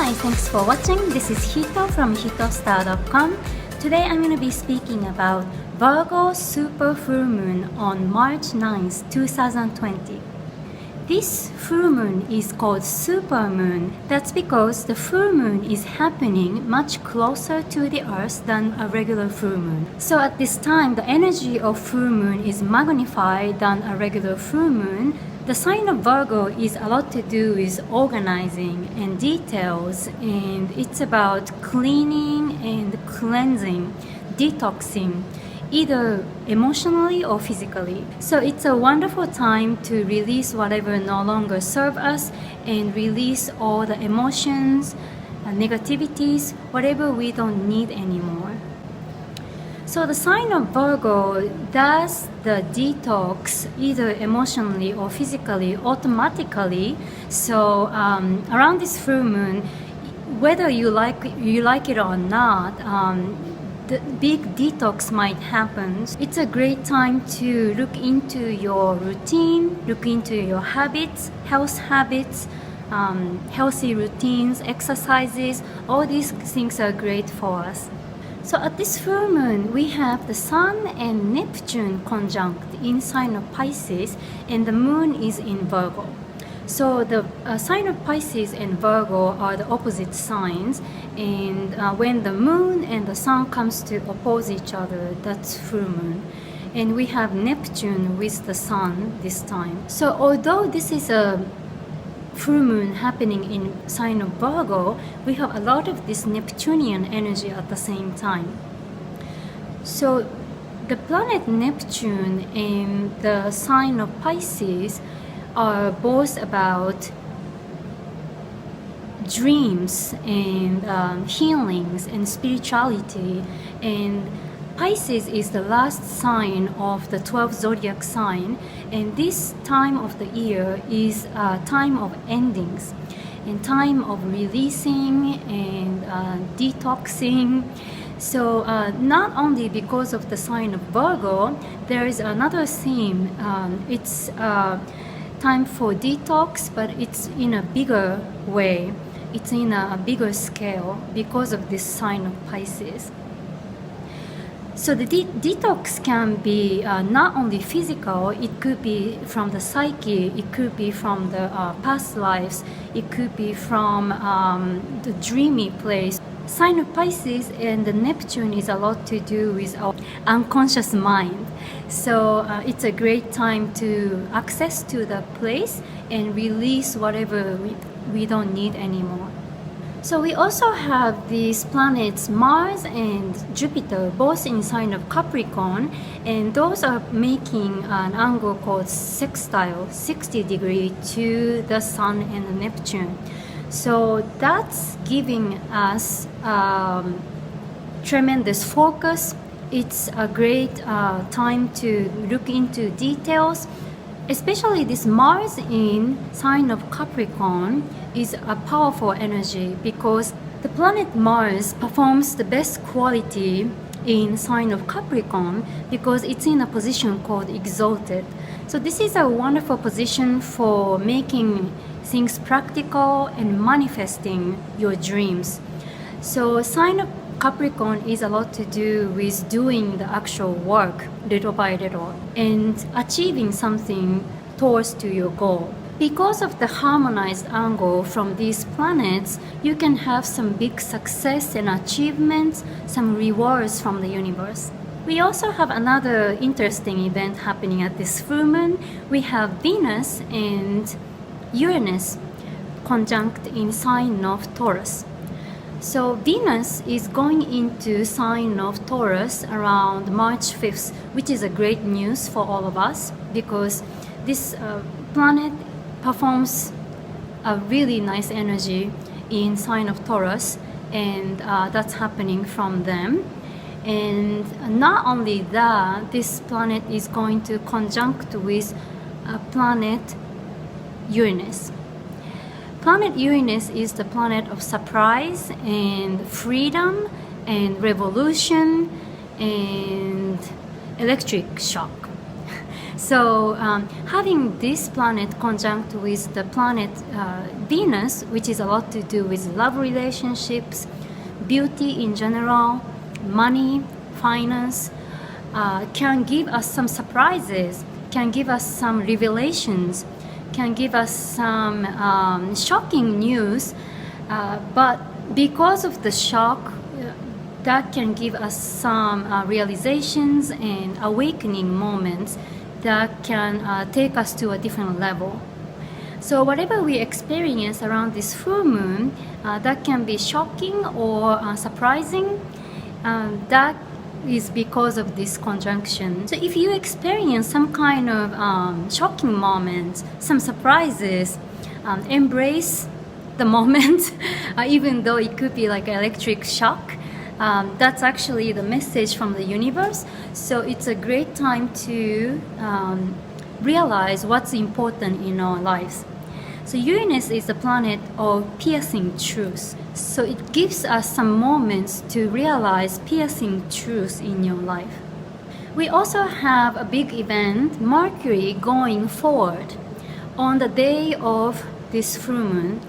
Hi, thanks for watching. This is Hito from HITOSTAR.com. Today I'm going to be speaking about Virgo Super Full Moon on March 9th, 2020. This full moon is called super moon. That's because the full moon is happening much closer to the earth than a regular full moon. So at this time, the energy of full moon is magnified than a regular full moon. The sign of Virgo is a lot to do with organizing and details, and it's about cleaning and cleansing, detoxing, either emotionally or physically. So it's a wonderful time to release whatever no longer serve us and release all the emotions, negativities, whatever we don't need anymore. So the sign of Virgo does the detox either emotionally or physically automatically. So around this full moon, whether you like it or not, the big detox might happen. It's a great time to look into your routine, look into your habits, health habits, healthy routines, exercises. All these things are great for us. So at this full moon, we have the Sun and Neptune conjunct in sign of Pisces, and the moon is in Virgo. So the sign of Pisces and Virgo are the opposite signs, and when the moon and the sun comes to oppose each other, that's full moon. And we have Neptune with the sun this time. So although this is a full moon happening in sign of Virgo, we have a lot of this Neptunian energy at the same time. So the planet Neptune and the sign of Pisces are both about dreams and healings and spirituality, and Pisces is the last sign of the 12th zodiac sign, and this time of the year is a time of endings and time of releasing and detoxing. So not only because of the sign of Virgo, there is another theme. It's time for detox, but it's in a bigger way. It's in a bigger scale because of this sign of Pisces. So the detox can be not only physical, it could be from the psyche, it could be from the past lives, it could be from the dreamy place. Sign of Pisces and the Neptune is a lot to do with our unconscious mind. So it's a great time to access to the place and release whatever we don't need anymore. So we also have these planets Mars and Jupiter, both in sign of Capricorn, and those are making an angle called sextile, 60 degrees to the Sun and the Neptune. So that's giving us tremendous focus. It's a great time to look into details. Especially this Mars in sign of Capricorn is a powerful energy because the planet Mars performs the best quality in sign of Capricorn because it's in a position called exalted. So this is a wonderful position for making things practical and manifesting your dreams. So sign of Capricorn is a lot to do with doing the actual work little by little and achieving something towards to your goal. Because of the harmonized angle from these planets, you can have some big success and achievements, some rewards from the universe. We also have another interesting event happening at this full moon. We have Venus and Uranus conjunct in sign of Taurus. So Venus is going into sign of Taurus around March 5th, which is a great news for all of us because this planet performs a really nice energy in sign of Taurus, and that's happening from them. And not only that, this planet is going to conjunct with planet Uranus. Planet Uranus is the planet of surprise and freedom and revolution and electric shock. So having this planet conjunct with the planet Venus, which is a lot to do with love relationships, beauty in general, money, finance, can give us some surprises, can give us some revelations, can give us some shocking news, but because of the shock, that can give us some realizations and awakening moments that can take us to a different level. So whatever we experience around this full moon, that can be shocking or surprising, that is because of this conjunction. So if you experience some kind of shocking moments, some surprises, embrace the moment, even though it could be like an electric shock. That's actually the message from the universe. So it's a great time to realize what's important in our lives. So Uranus is the planet of piercing truth. So it gives us some moments to realize piercing truth in your life. We also have a big event, Mercury going forward on the day of this full moon.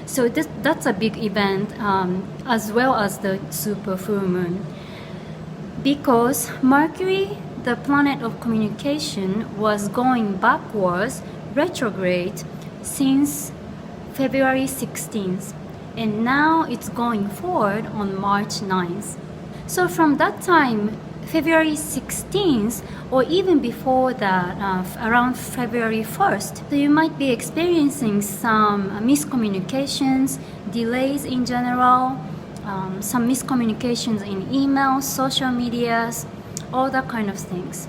So that's a big event, as well as the super full moon. Because Mercury, the planet of communication, was going backwards, retrograde, since February 16th. And now it's going forward on March 9th. So from that time, February 16th, or even before that, around February 1st, so you might be experiencing some miscommunications, delays in general, some miscommunications in emails, social medias, all that kind of things.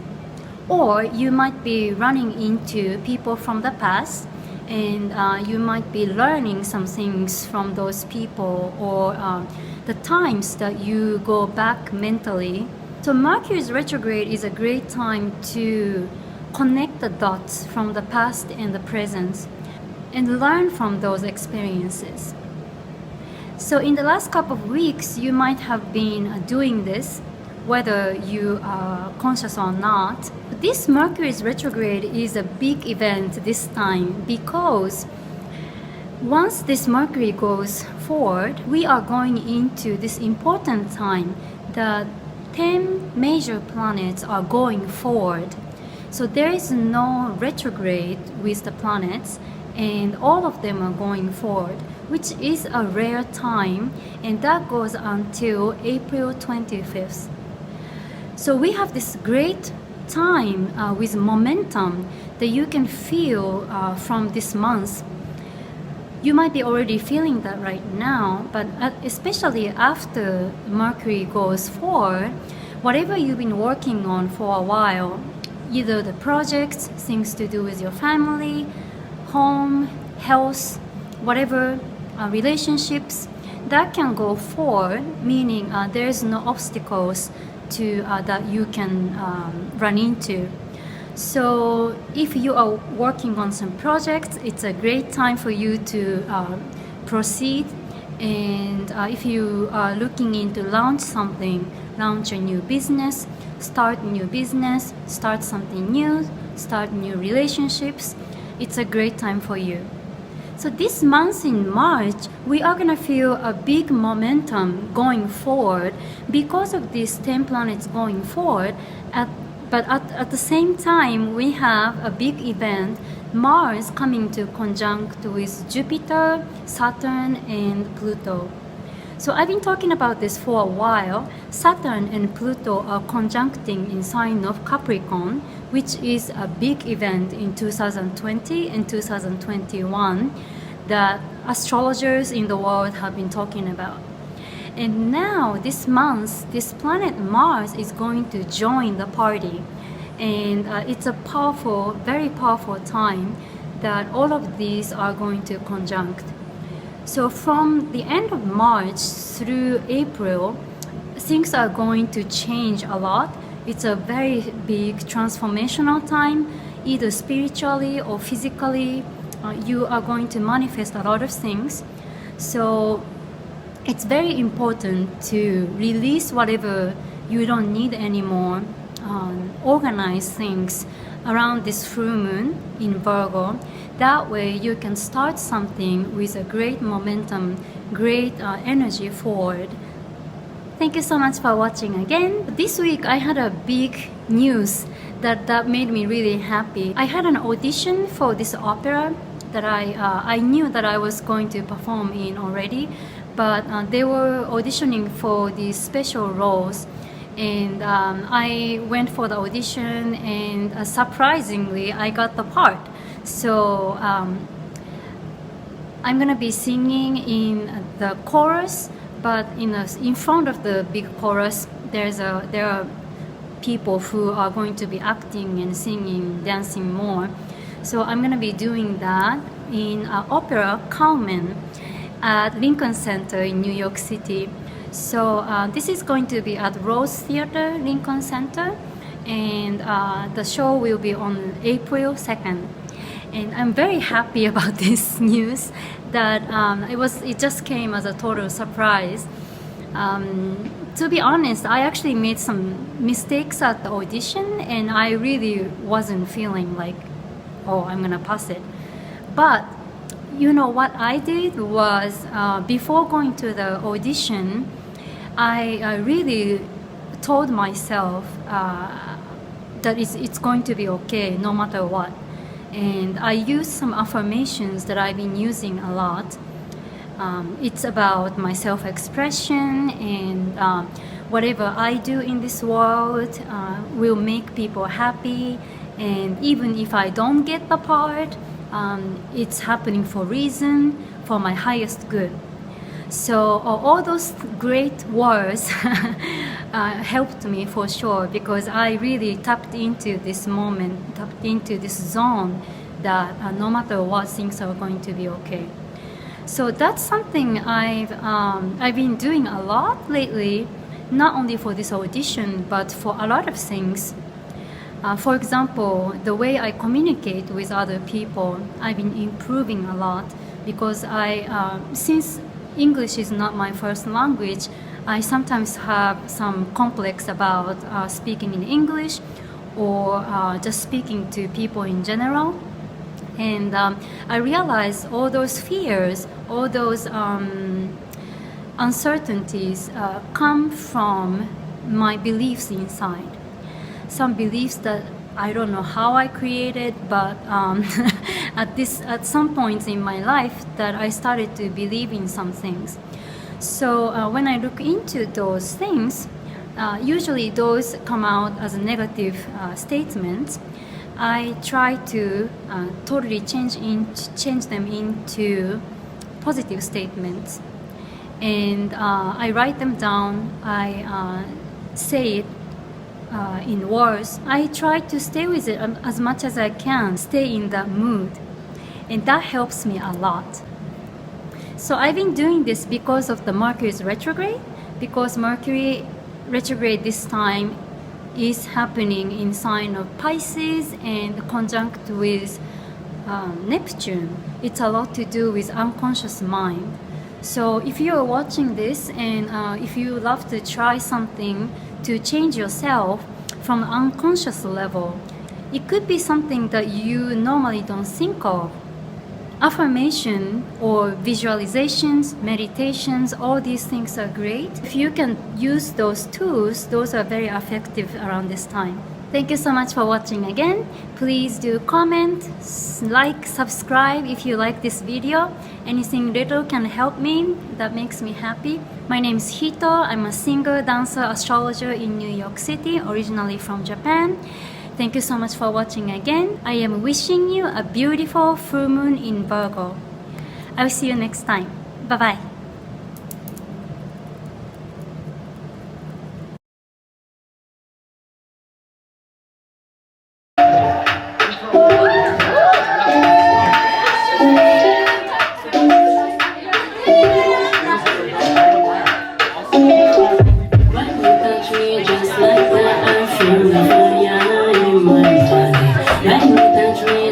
Or you might be running into people from the past, and you might be learning some things from those people, or the times that you go back mentally. So Mercury's retrograde is a great time to connect the dots from the past and the present and learn from those experiences. So in the last couple of weeks, you might have been doing this, whether you are conscious or not. This Mercury's retrograde is a big event this time, because once this Mercury goes forward, we are going into this important time that 10 major planets are going forward. So there is no retrograde with the planets, and all of them are going forward, which is a rare time, and that goes until April 25th. So we have this great time with momentum that you can feel from this month. You might be already feeling that right now, but especially after Mercury goes forward, whatever you've been working on for a while, either the projects, things to do with your family, home, health, whatever, relationships, that can go forward, meaning there's no obstacles to that you can run into. So if you are working on some projects, it's a great time for you to proceed. And if you are looking into launch something, launch a new business, start something new, start new relationships, it's a great time for you. So this month in March, we are gonna feel a big momentum going forward because of these 10 planets going forward. But at the same time, we have a big event, Mars coming to conjunct with Jupiter, Saturn, and Pluto. So I've been talking about this for a while. Saturn and Pluto are conjuncting in sign of Capricorn, which is a big event in 2020 and 2021 that astrologers in the world have been talking about. And now this month, this planet Mars is going to join the party. And it's a powerful, very powerful time that all of these are going to conjunct. So from the end of March through April, things are going to change a lot. It's a very big transformational time, either spiritually or physically. You are going to manifest a lot of things. So it's very important to release whatever you don't need anymore, organize things around this full moon in Virgo. That way you can start something with a great momentum, great energy forward. Thank you so much for watching again. This week I had a big news that made me really happy. I had an audition for this opera that I knew that I was going to perform in already, but they were auditioning for these special roles, and I went for the audition, and surprisingly I got the part. So I'm gonna be singing in the chorus, but in front of the big chorus there are people who are going to be acting and singing, dancing more. So I'm gonna be doing that in Opera Carmen at Lincoln Center in New York City. So this is going to be at Rose Theater, Lincoln Center, and the show will be on April 2nd. And I'm very happy about this news that it just came as a total surprise. To be honest, I actually made some mistakes at the audition, and I really wasn't feeling like, oh, I'm gonna pass it. But you know what I did was, before going to the audition, I really told myself that it's going to be okay no matter what. And I used some affirmations that I've been using a lot. It's about my self-expression, and whatever I do in this world will make people happy, and even if I don't get the part, it's happening for a reason, for my highest good. So all those great words helped me for sure, because I really tapped into this moment, tapped into this zone that no matter what, things are going to be okay. So that's something I've been doing a lot lately, not only for this audition, but for a lot of things. For example, the way I communicate with other people, I've been improving a lot, because since English is not my first language, I sometimes have some complex about speaking in English, or just speaking to people in general. And I realized all those fears, all those uncertainties come from my beliefs inside. Some beliefs that I don't know how I created, but at some points in my life that I started to believe in some things. So when I look into those things, usually those come out as negative statements. I try to totally change them into positive statements, and I write them down. I say it in words. I try to stay with it as much as I can, stay in that mood, and that helps me a lot. So I've been doing this because of the Mercury's retrograde, because Mercury retrograde this time is happening in sign of Pisces and conjunct with Neptune. It's a lot to do with unconscious mind. So if you're watching this, and if you love to try something to change yourself from unconscious level, it could be something that you normally don't think of. Affirmation or visualizations, meditations, all these things are great. If you can use those tools, those are very effective around this time. Thank you so much for watching again. Please do comment, like, subscribe if you like this video. Anything little can help me. That makes me happy. My name is Hito. I'm a singer, dancer, astrologer in New York City, originally from Japan. Thank you so much for watching again. I am wishing you a beautiful full moon in Virgo. I will see you next time. Bye-bye.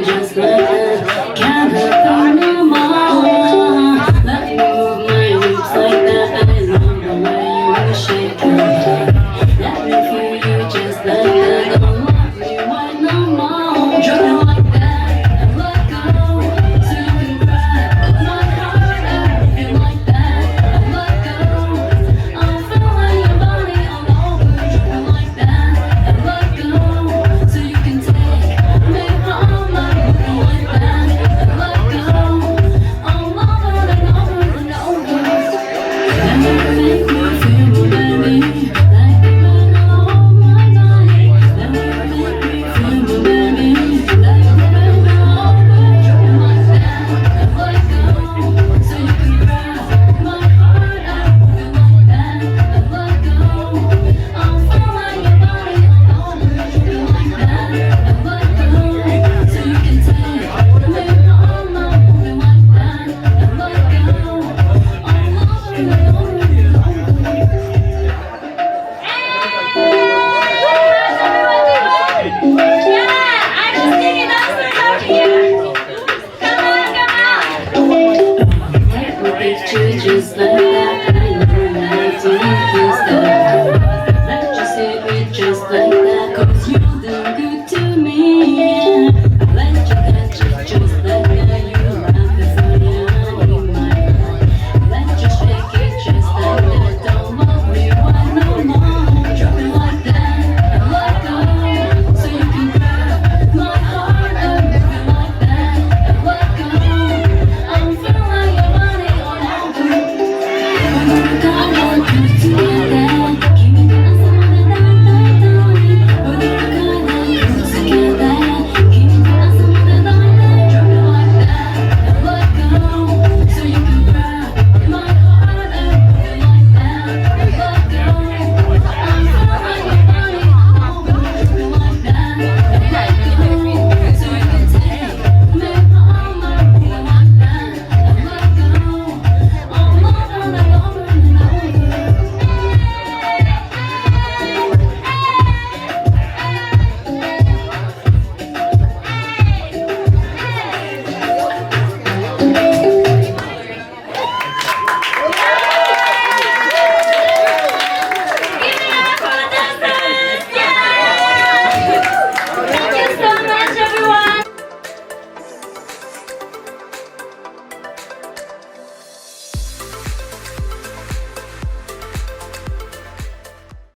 Just like that, can't help no more. Let me move my your mind.